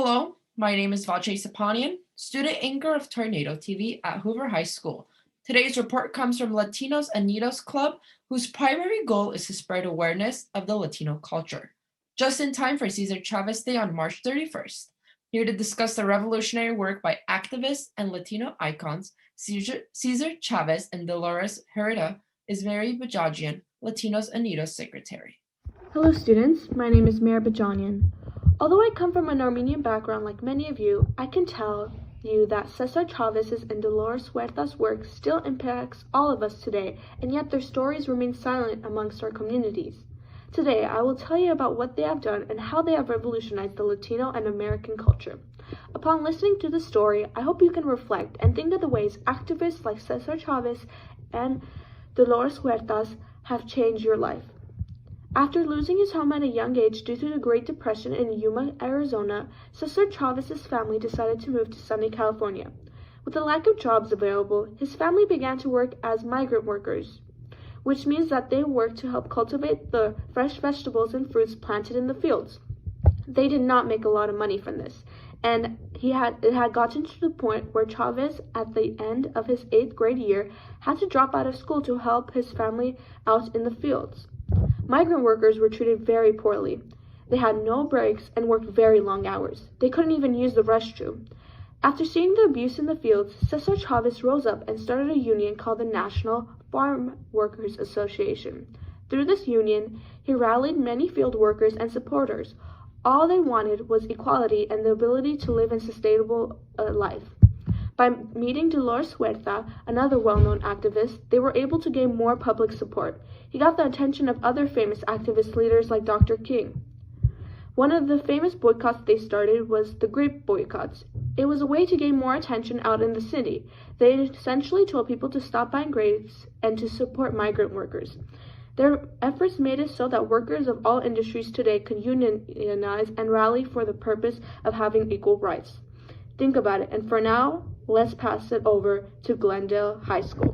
Hello, my name is Vache Sipanian, student anchor of Tornado TV at Hoover High School. Today's report comes from Latinos Unidos Club, whose primary goal is to spread awareness of the Latino culture. Just in time for Cesar Chavez Day on March 31st. Here to discuss the revolutionary work by activists and Latino icons, Cesar Chavez and Dolores Huerta is Mary Bejanyan, Latinos Unidos Secretary. Hello students, my name is Mary Bejanyan. Although I come from an Armenian background like many of you, I can tell you that Cesar Chavez's and Dolores Huerta's work still impacts all of us today, and yet their stories remain silent amongst our communities. Today, I will tell you about what they have done and how they have revolutionized the Latino and American culture. Upon listening to the story, I hope you can reflect and think of the ways activists like Cesar Chavez and Dolores Huertas have changed your life. After losing his home at a young age due to the Great Depression in Yuma, Arizona, Cesar Chavez's family decided to move to sunny California. With the lack of jobs available, his family began to work as migrant workers, which means that they worked to help cultivate the fresh vegetables and fruits planted in the fields. They did not make a lot of money from this, and it had gotten to the point where Chavez, at the end of his 8th grade year, had to drop out of school to help his family out in the fields. Migrant workers were treated very poorly. They had no breaks and worked very long hours. They couldn't even use the restroom. After seeing the abuse in the fields, Cesar Chavez rose up and started a union called the National Farm Workers Association. Through this union, he rallied many field workers and supporters. All they wanted was equality and the ability to live a sustainable life. By meeting Dolores Huerta, another well-known activist, they were able to gain more public support. He got the attention of other famous activist leaders like Dr. King. One of the famous boycotts they started was the grape boycotts. It was a way to gain more attention out in the city. They essentially told people to stop buying grapes and to support migrant workers. Their efforts made it so that workers of all industries today could unionize and rally for the purpose of having equal rights. Think about it, and for now, let's pass it over to Glendale High School.